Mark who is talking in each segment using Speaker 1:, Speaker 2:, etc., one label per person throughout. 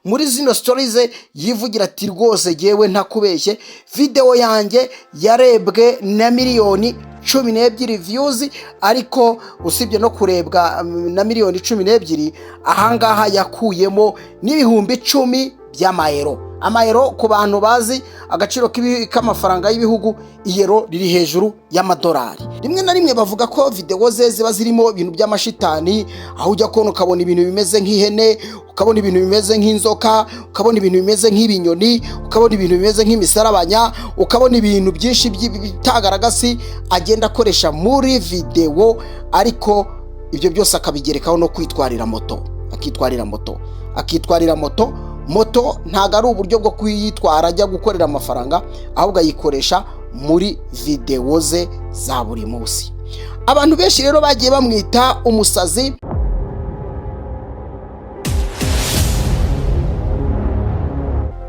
Speaker 1: muri zino stories yivugira ati rwose yewe ntakubeshye video yanjye yarebwe na miliyoni 12 views, ariko usibye no kurebwa na miliyoni 12 ahangaha yakuyemo n'ibihumbi 10 by'amayero. Amayero ku bantu bazi agaciro k'amafaranga y'ibihugu, iyero riri hejuru y'amadolari. Rimwe na rimwe bavuga ko video ze ziba zirimo ibintu by'amashitani, aho ujya kubona ukabona ibintu bimeze nk'ihene, ukabona ibintu bimeze nk'inzoka, ukabona ibintu bimeze nk'ibinyoni, ukabona ibintu bimeze nk'imisarabanya, ukabona ibintu byinshi by'itagaragasi agenda akoresha muri video, ariko ibyo byose akabigerekaho no kwitwarira moto. Akitwarira moto ntago ari uburyo bwo kuyitwara ajya gukorera amafaranga, ahubwo ayikoresha muri video ze za buri munsi. Abantu benshi rero bagiye bamwita umusazi.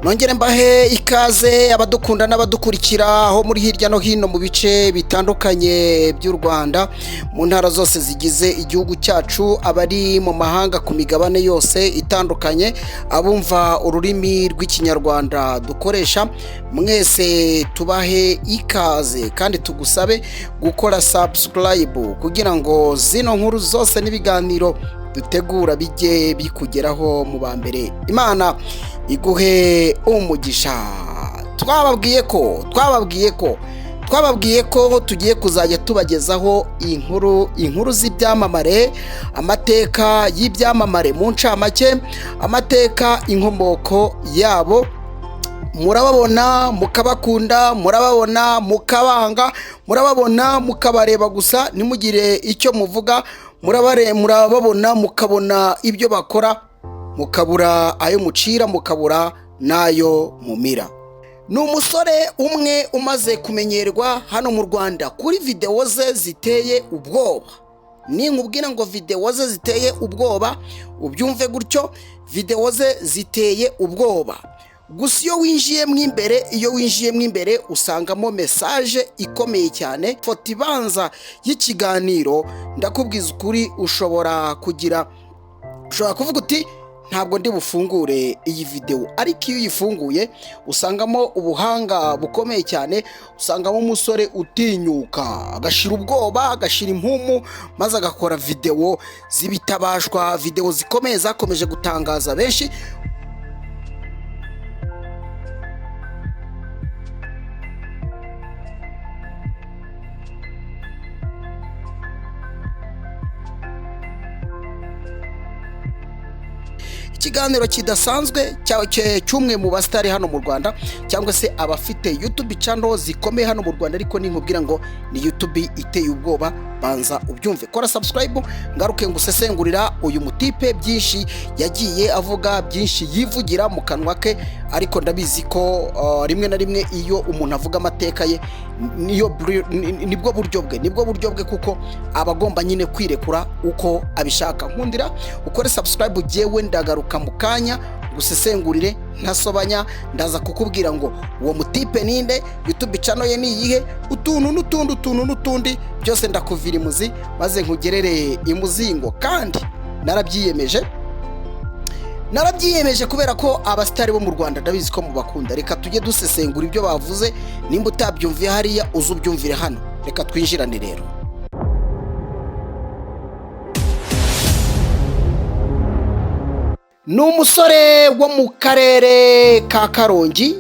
Speaker 1: Nongere mbahe ikaze abadukunda n'abadukurikira aho muri hirya no hino mu bice bitandukanye by'u Rwanda, mu ntara zose zigize igihugu cyacu, abari mu mahanga ku migabane yose itandukanye, abumva ururimi rw'ikinyarwanda dukoresha, mwese tubahe ikaze kandi tugusabe gukora subscribe kugira ngo zino nkuru zose n'ibiganiro dutegura bijye bikugeraho mu bambere. Imana iguhe umugisha. Twababwiye ko tugiye kuzajya tubagezaho inkuru z'ibyamamare, amateka y'ibyamamare mu ncamake, amateka inkomoko yabo. Murababona mukabakunda, murababona mukabanga, murababona mukabareba gusa nimugire icyo muvuga, murababona mukabona ibyo bakora, mukabura ayo mucira, mukabura nayo mumira. Ni umusore umwe umaze kumenyerwa hano mu Rwanda kuri video ze ziteye ubwoba. Ninkubwira ngo video ze ziteye ubwoba ubyumve gutyo, video ze ziteye ubwoba. Gusa iyo winjiye imbere usangamo message ikomeye cyane. Foto ibanza y'ikiganiro ndakubwiza ukuri, ushobora kuvuga uti ntabwo ndi bufungure iyi video, ariko iyo uyifunguye usangamo ubuhanga bukomeye cyane. Usangamo umusore utinyuka, agashira ubwoba, agashira impumu, maze agakora video zibitabashwa, video zikomeye zakomeje gutangaza benshi. Ikiganiro kidasanzwe cy'umwe mu bastari hano mu Rwanda, cyangwa se abafite YouTube channel zikomeye hano mu Rwanda, ariko ninkubwira ngo ni YouTube iteye ubwoba, banza ubyumve. Kora subscribe ngaruke ngusesengurira uyu mutipe byinshi yagiye avuga, byinshi yivugira mu kanwa ke, ariko ndabizi ko rimwe na rimwe iyo umuntu avuga amateka ye nibwo buryo bwe kuko abagomba nyine kwirekura uko abishaka. Nkundira ukore subscribe, jewe ndagaruka mu kanya gusesengurire ntasobanya, ndaza kukubwira ngo uwo mutipe ninde, YouTube channel ye niyihe, utuntu n'utundi byose ndakuvira imuzi, maze nkugerere imuzingo. Kandi narabyiyemeje kubera ko abastari bo mu Rwanda ndabizi ko mubakunda. Reka tujye dusesengura ibyo bavuze, nimba utabyumviye hariya uzubyumvire hano. Reka twinjirane rero. Ni umusore wo mu karere ka Karongi,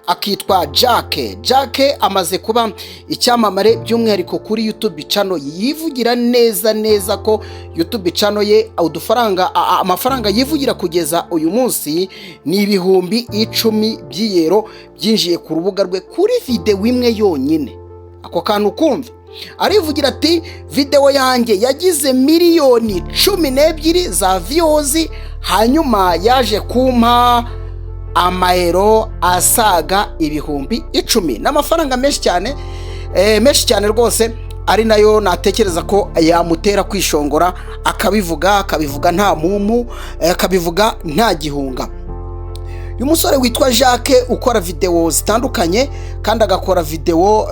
Speaker 1: akitwa Jacques. Amaze kuba icyamamare by'umwihariko kuri YouTube channel. Yivugira neza ko YouTube channel ye amafaranga yivugira kugeza uyu munsi ni ibihumbi 10 by'iyero byinjiye ku rubuga rwe kuri video imwe yonyine. Ako kantu kumva, arivugira ati video yanjye yagize miliyoni 12 za views, hanyuma yaje kumpa amayero asaga ibihumbi 10 n'amafaranga menshi cyane rwose, ari nayo natekereza ko yamutera kwishongora, akabivuga nta mumu, akabivuga nta gihunga. Uyu musore witwa Jacques ukora video zitandukanye kandi agakora video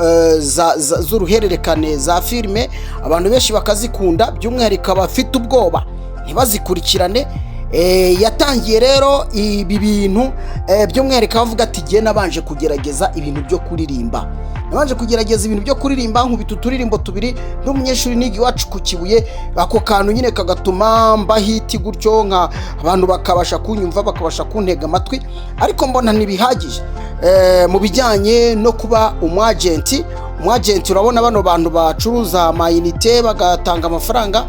Speaker 1: z'uruhererekane za filime, abantu benshi bakazikunda, by'umwihariko abafite ubwoba ntibazikurikirane. yatangiye rero ibi bintu by'umwihariko avuga ati giye nabanje kugerageza ibintu byo kuririmba, nkubita uturirimbo tubiri n'umunyeshuri niga iwacu ku Kibuye, ako kantu nyine kagatuma mba hiti gutyo nka abantu bakabasha kunyumva, bakabasha kuntega amatwi, ariko mbona ntibihagije mu bijyanye no kuba umwagenti. Urabona bano bantu bacuruza amayinite bagatanga amafaranga,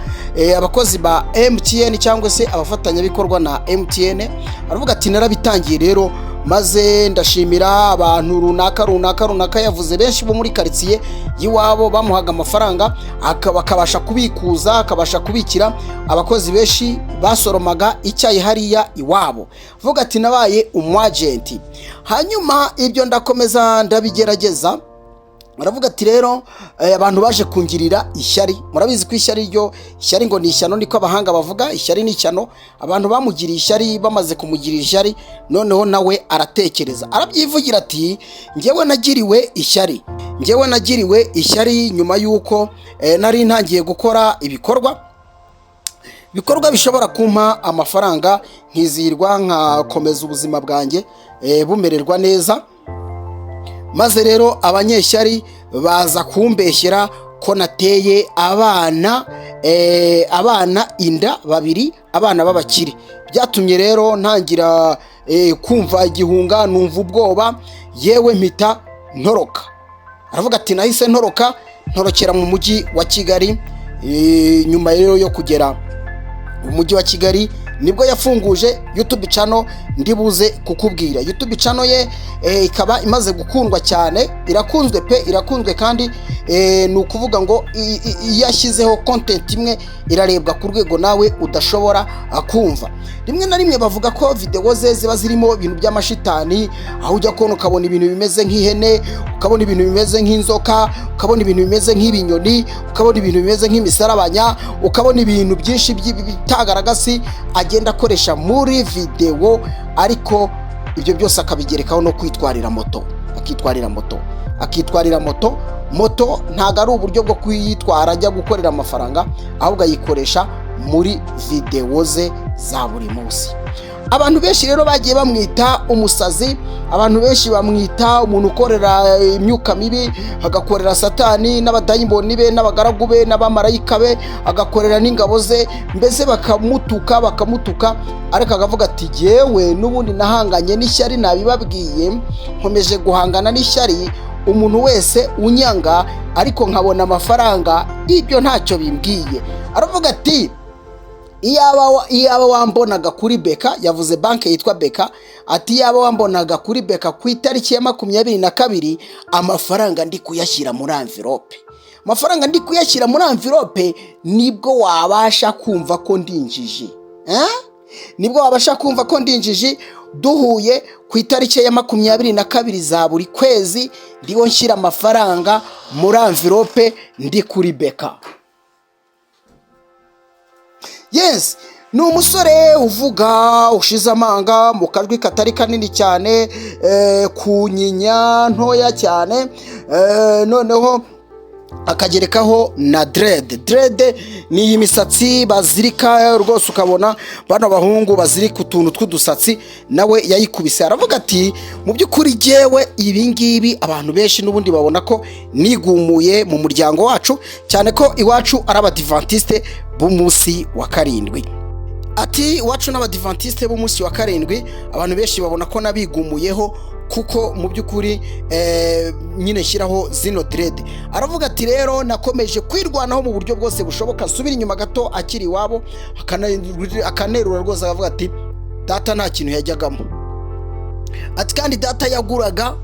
Speaker 1: abakozi ba MTN cyangwa se abafatanyabikorwa na MTN, aravuga ati narabitangiye rero, maze ndashimira abantu runaka yavuze benshi bo muri karitsiye y'iwabo bamuhaga amafaranga bakabasha kubikuza, akabasha kubikira abakozi benshi basoromaga icyayi hariya iwabo. Avuga ati nabaye umwagenti. Hanyuma ibyo ndakomeza ndabigerageza. Muravuga ati rero abantu baje kungirira ishyari. Murabizi ko ishyari ngo ni ishyano, niko abahanga bavuga. Ishyari ni ishyano. Abantu bamugiriye ishyari, bamaze kumugirira ishyari, noneho nawe aratekereza, arabyivugira ati njyewe nagiriwe ishyari nyuma y'uko nari ntangiye gukora ibikorwa bishobora kumpa amafaranga, nkizihirwa, nkakomeza ubuzima bwanjye bumererwa neza. Maze rero abanyeshyari baza kumbeshyera ko nateye abana inda babiri, abana b'abakire. Byatumye rero ntangira kumva igihunga, numva ubwoba, yewe mpita ntoroka. Aravuga ati nahise ntorokera mu mujyi wa Kigali. Nyuma rero yo kugera mu mujyi wa Kigali nibwo yafunguje YouTube channel ndibuze kukubwira. YouTube channel ye ikaba imaze gukundwa cyane, irakunzwe kandi ni ukuvuga ngo yashyizeho content imwe irarebwa ku rwego nawe udashobora kumva. Rimwe na rimwe bavuga ko video ze ziba zirimo ibintu by'amashitani, aho ujya kubona ukabona ibintu bimeze nk'ihene, ukabona ibintu bimeze nk'inzoka, ukabona ibintu bimeze nk'ibinyoni, ukabona ibintu bimeze nk'imisarabanya, ukabona ibintu byinshi by'ibitagaragasi agenda akoresha muri video, ariko ibyo byose akabigerekaho no kwitwarira moto. Moto ntago ari uburyo bwo kwitwara ajya gukorera amafaranga, ahubwo ayikoresha muri video ze za buri munsi. Abantu benshi rero bagiye bamwita umusazi, abantu benshi bamwita umuntu ukorera imyuka mibi, agakorera satani n'abadayimoni be n'abagaragu be n'abamarayika be, agakorera n'ingabo ze, mbese bakamutuka, ariko akavuga ati yewe n'ubundi nahanganye n'ishyari, nabibabwiye nkomeje guhangana n'ishyari, umuntu wese unyanga ariko nkabona amafaranga, ibyo ntacyo bimbwiye. Aravuga ati iyaba wambonaga kuri Beka, yavuze banki yitwa Beka, ati iyaba wambonaga kuri Beka ku itariki ya 22 amafaranga ndi kuyashyira muri envelope, nibwo wabasha kumva ko ndinjije. Duhuye ku itariki ya 22 za buri kwezi ndiwo nshyira amafaranga muri envelope ndi kuri Beka. Yes, ni umusore uvuga ushize amanga mu kajwi katari kanini cyane, ku nyinya ntoya cyane, noneho akagerekaho na dread ni imisatsi bazirika rwose, ukabona bano bahungu bazirika utuntu tw'udusatsi, nawe yayikubise. Aravuga ati mu by'ukuri jewe ibi ngibi abantu benshi n'ubundi babona ko nigumuye mu muryango wacu, cyane ko iwacu ari abadivantiste b'umunsi wa 7. Ati iwacu n'abadivantiste b'umunsi wa 7, abantu benshi babona ko nabigumuyeho, kuko mu by'ukuri nyine shyiraho zino dread. Aravuga ati rero nakomeje kwirwanaho mu buryo bwose bushoboka, subira inyuma gato akiri iwabo, akanerura rwose, akavuga ati data nta kintu yajyagamo. Ati kandi data yaguraga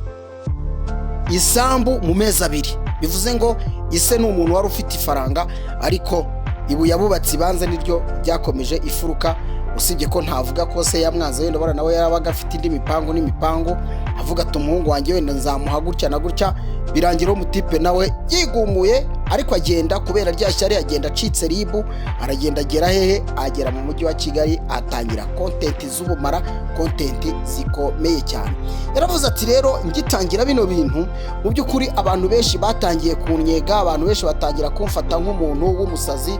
Speaker 1: isambu mu mezi 2, bivuze ngo ise ni umuntu wari ufite ifaranga, ariko ibu yabubatse ibanze niryo ryakomeje ifuruka, usibye ko ntavuga ko se yamwanze, wenda bara nawe yarabaga afite indi mipango, avuga ati umuhungu wanjye wenda nzamuha gutya na gutya, birangira umutipe nawe yigumuye ariko agenda kubera rya shyari, agenda acitse ribu, aragenda agera hehe, agera mu mujyi wa Kigali, atangira kontenti z'ubumara, kontenti zikomeye cyane. Yaravuze ati rero ngitangira bino bintu mu by'ukuri abantu benshi batangiye kunyega, abantu benshi batangira kumfata nk'umuntu w'umusazi,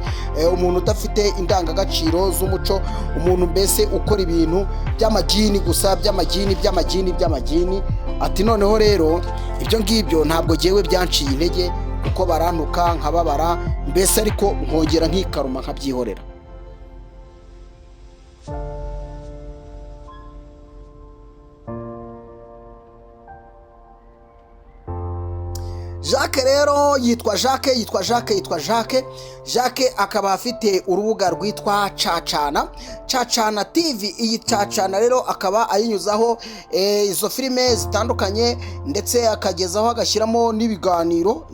Speaker 1: umuntu udafite indangagaciro z'umuco, umuntu mbese ukora ibintu by'amagini gusa, by'amagini. Ati noneho rero ibyo ngibyo ntabwo jyewe byanciye intege, kuko barantuka nkababara, mbese ariko nkongera nkikaruma nkabyihorera. Jacques rero yitwa Jacques akaba afite urubuga rwitwa Cacana TV. Iyi Cacana rero akaba ayinyuzaho izo filime zitandukanye, ndetse akagezaho agashyiramo n'ibiganiro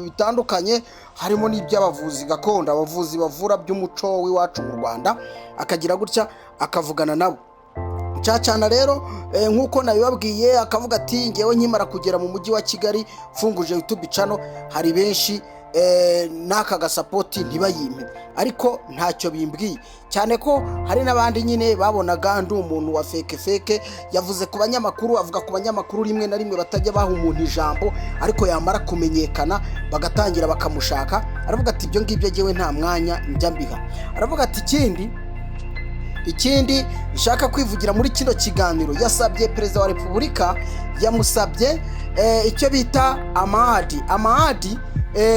Speaker 1: bitandukanye, harimo n'iby'abavuzi gakondo, abavuzi bavura by'umuco w'iwacu mu Rwanda, akagira gutya akavugana nabo. Cacana rero nk'uko nabibabwiye, akavuga ati ngewe nkimara kugera mu mujyi wa Kigali mfunguje YouTube channel, hari benshi n'aka gasapoti ntibayimpe, ariko ntacyo bimbwiye, cyane ko hari n'abandi nyine babonaga ndi umuntu wa feke. Yavuze ku banyamakuru, avuga ku banyamakuru rimwe na rimwe batajya baha umuntu ijambo, ariko yamara kumenyekana bagatangira bakamushaka. Aravuga ati ibyo ngibyo jyewe nta mwanya njya mbiha. Aravuga ati ikindi nshaka kwivugira muri kino kiganiro, yasabye Perezida wa Repubulika, yamusabye icyo bita amahadi.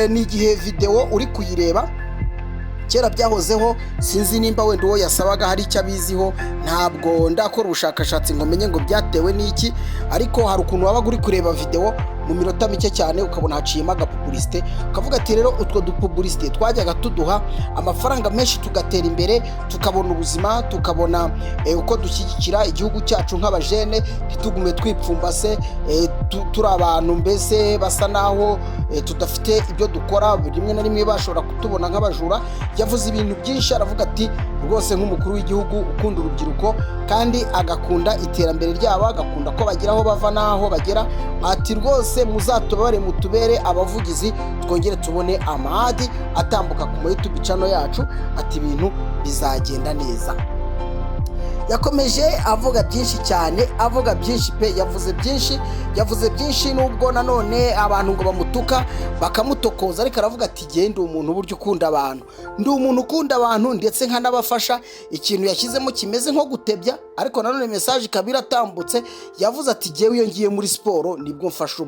Speaker 1: Ni igihe video uri kuyireba, kera byahozeho, sinzi nimba wenda uwo yasabaga hari icyo abiziho, ntabwo ndakora ubushakashatsi ngo menye ngo byatewe n'iki, ariko hari ukuntu wabaga uri kureba video mu minota mike cyane ukabona haciyemo agapubulisite, ukavuga ati rero utwo dupubulisite twajyaga tuduha amafaranga menshi, tugatera imbere, tukabona ubuzima, tukabona uko dushyigikira igihugu cyacu nk'abajene, ntitugume twipfumbase turi abantu mbese basa naho tudafite ibyo dukora, rimwe na rimwe bashobora kutubona nk'abajura. Yavuze ibintu byinshi, aravuga ati rwose nk'umukuru w'igihugu ukunda urubyiruko kandi agakunda iterambere ryabo, agakunda ko bagira aho bava n'aho bagera, ati rwose muzatubare mutubere abavugizi, twongere tubone amahadi atambuka ku YouTube channel yacu, ati ibintu bizagenda neza. Yakomeje avuga byinshi cyane, avuga byinshi pe, yavuze byinshi nubwo nanone abantu ngo bamutuka bakamutokoza, ariko aravuga ati genda umuntu buryo ukunda abantu, ndi umuntu ukunda abantu ndetse nkanabafasha. Ikintu yashyizemo kimeze nko gutebya, ariko nanone message kabira atambutse, yavuze ati jewe iyo ngiye muri siporo nibwo mfasha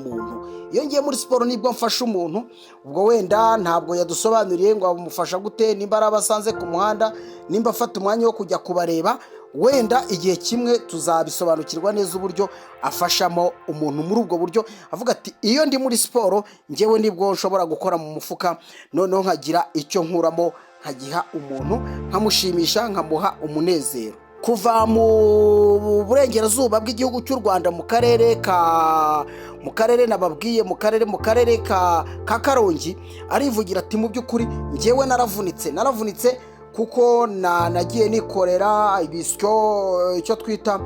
Speaker 1: umuntu, ubwo wenda ntabwo yadusobanuriye ngo amufasha gute, nimba arabasanze ku muhanda, nimba afata umwanya wo kujya kubareba, wenda igihe kimwe tuzabisobanukirwa neza uburyo afashamo umuntu muri ubwo buryo. Avuga ati iyo ndi muri siporo njyewe nibwo nshobora gukora mu mufuka, noneho nkagira icyo nkuramo, nkagiha umuntu, nkamushimisha, nkamuha umunezero. Kuva mu burengerazuba bw'igihugu cy'u Rwanda, mu karere nababwiye, mu karere ka Karongi, arivugira ati mu by'ukuri njyewe naravunitse kuko nagiye nikorera ibisyo, icyo twita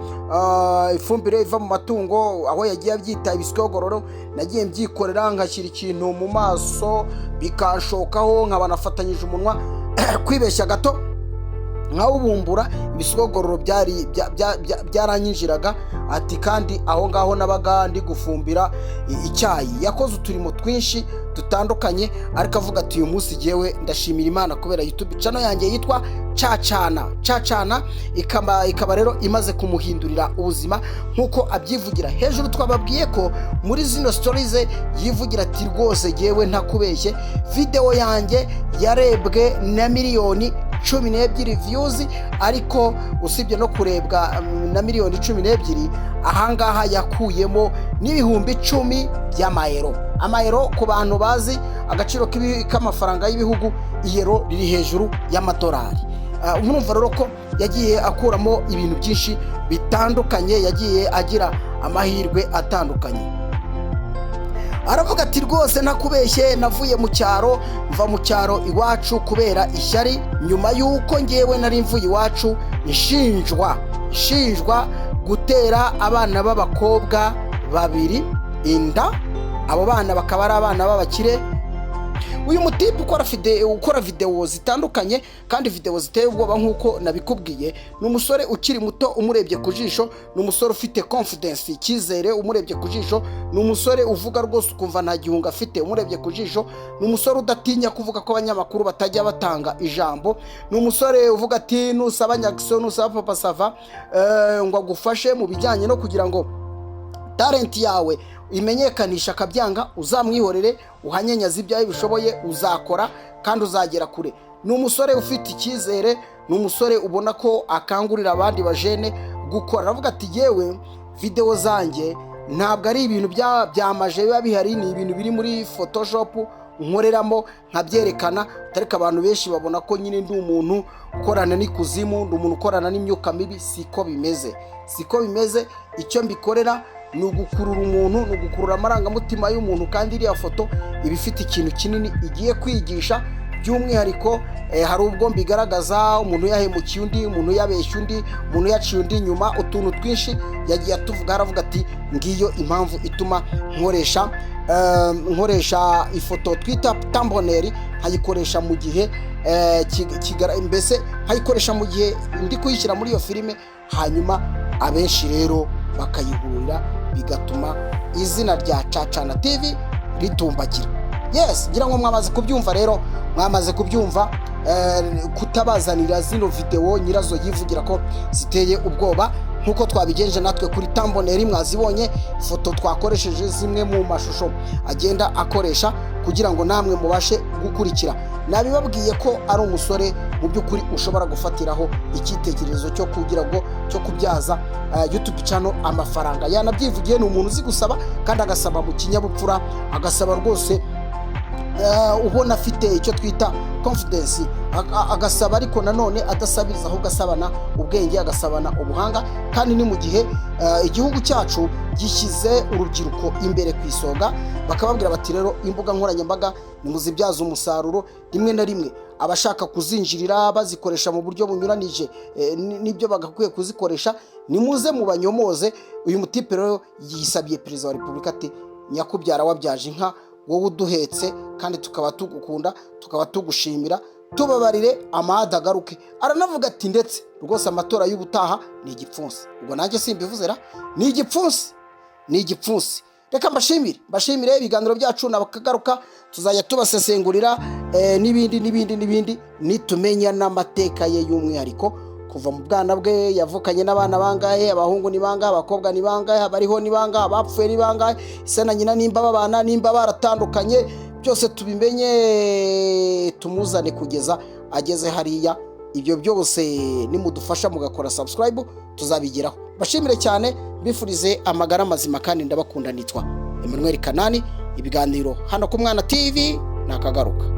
Speaker 1: ifumbire iva mu matungo, aho yagiye abyita ibisyo gororo, nagiye mbyikorera ngashyira ikintu mu maso bikanshokaho, nkaba nafatanyije umunwa kwibeshya gato nkawubumbura, ibisogororo byaranyinjiraga. Ati kandi aho ngaho nabaga ndi gufumbira icyayi. Yakoze uturimo twinshi dutandukanye, ariko avuga ati uyu munsi jyewe ndashimira Imana kubera YouTube channel yanjye yitwa Cacana ikaba rero imaze kumuhindurira ubuzima nk'uko abyivugira. Hejuru twababwiye ko muri zino stories yivugira ati rwose jyewe ntakubeshye, video yanjye yarebwe na miliyoni 12 views, ariko usibye no kurebwa na miliyoni 12, ahangaha yakuyemo n'ibihumbi 10 by'amayero. Amayero ku bantu bazi agaciro k'amafaranga y'ibihugu, iyero riri hejuru y'amadolari. Umurumva rero ko yagiye akuramo ibintu byinshi bitandukanye, yagiye agira amahirwe atandukanye. Aravuga ati rwose nakubeshye, navuye mu cyaro, mva mu cyaro iwacu kubera ishyari, nyuma y'uko ngewe nari mvuye iwacu nshinjwa gutera abana b'abakobwa 2 inda. Abo bana bakaba ari abana b'abakire, uyu mutipe ukora video zitandukanye kandi video ziteye ubwoba nk'uko nabikubwiye. Ni umusore ukiri muto, umurebye ku jisho ni umusore ufite confidence, icyizere umurebye ku jisho. Ni umusore uvuga rwose ukumva nta gihunga afite umurebye ku jisho. Ni umusore udatinya kuvuga ko abanyamakuru batajya batanga ijambo. Ni umusore uvuga ati nusaba Nyagiso, nusaba Papa Sava ngo agufashe mu bijyanye no kugira ngo talent yawe imenyekanisha akabyanga, uzamwihorere uhanyenyaza ibyawe bishoboye, uzakora kandi uzagera kure. Ni umusore ufite icyizere, ni umusore ubona ko akangurira abandi bajene gukora. Aravuga ati yewe video zanjye ntabwo ari ibintu byamaje biba bihari, ni ibintu biri muri Photoshop nkoreramo nkabyerekana, ariko abantu benshi babona ko nyine ndi umuntu ukorana n'ikuzimu, ndi umuntu ukorana n'imyuka mibi. Siko bimeze. Icyo mbikorera ni ugukurura umuntu, ni ugukurura amarangamutima y'umuntu, kandi iriya foto iba ifite ikintu kinini igiye kwigisha. By'umwihariko hari ubwo mbigaragaza umuntu yahemukiye undi, umuntu yabeshya undi, umuntu yaciye undi nyuma, utuntu twinshi yagiye atuvuga. Aravuga ati ngiyo impamvu ituma nkoresha ifoto twita thumbnail, nkayikoresha mu gihe mbese nkayikoresha mu gihe ndi kuyishyira muri iyo filime, hanyuma abenshi rero bakayihurira, bigatuma izina rya Cacana TV ritumbagira. Yes, ngira ngo mwamaze kubyumva rero, mwamaze kubyumva. Kutabazanira zino video nyirazo yivugira ko ziteye ubwoba nkuko twabigenje natwe kuri thumbnail. Mwazibonye ifoto twakoresheje zimwe mu mashusho agenda akoresha kugira ngo namwe mubashe gukurikira. Nabibabwiye ko ari umusore mu by'ukuri ushobora gufatiraho icyitegererezo cyo kugira ngo cyo kubyaza YouTube channel amafaranga. Yanabyivugiye, ni umuntu uzi gusaba kandi agasaba mu kinyabupfura, agasaba rwose ubona afite icyo twita confidence, agasaba ariko nanone adasabiriza, ahubwo asabana ubwenge, agasabana ubuhanga. Kandi ni mu gihe igihugu cyacu gishyize urubyiruko imbere ku isonga, bakababwira bati rero imbuga nkoranyambaga nimuzibyaza umusaruro. Rimwe na rimwe abashaka kuzinjirira bazikoresha mu buryo bunyuranije n'ibyo bagakwiye kuzikoresha, nimuze mu banyomoze. Uyu mutipe rero yisabiye Perezida wa Repubulika ati nyakubyara wabyaje inka, wowe uduhetse kandi tukaba tugukunda, tukaba tugushimira, tubabarire amahada agaruke. Aranavuga ati ndetse rwose amatora y'ubutaha ni igipfunsi. Ubwo nanjye simbivuze ra, ni igipfunsi. Reka mbashimire ibiganiro byacu nabakagaruka, tuzajya tubasesengurira n'ibindi nitumenya n'amateka ye y'umwihariko, kuva mu bwana bwe yavukanye n'abana bangahe, abahungu ni bangahe, abakobwa ni bangahe, abariho ni bangahe, abapfuye ni bangahe, ise na nyina nimba babana, nimba baratandukanye, byose tubimenye, tumuzane kugeza ageze hariya. Ibyo byose nimudufasha mugakora subscribe tuzabigeraho. Bashimire cyane, bifurize amagara mazima kandi ndabakunda. Nitwa Emmanuel Kanani, ibiganiro hano ku Mwana TV nakagaruka.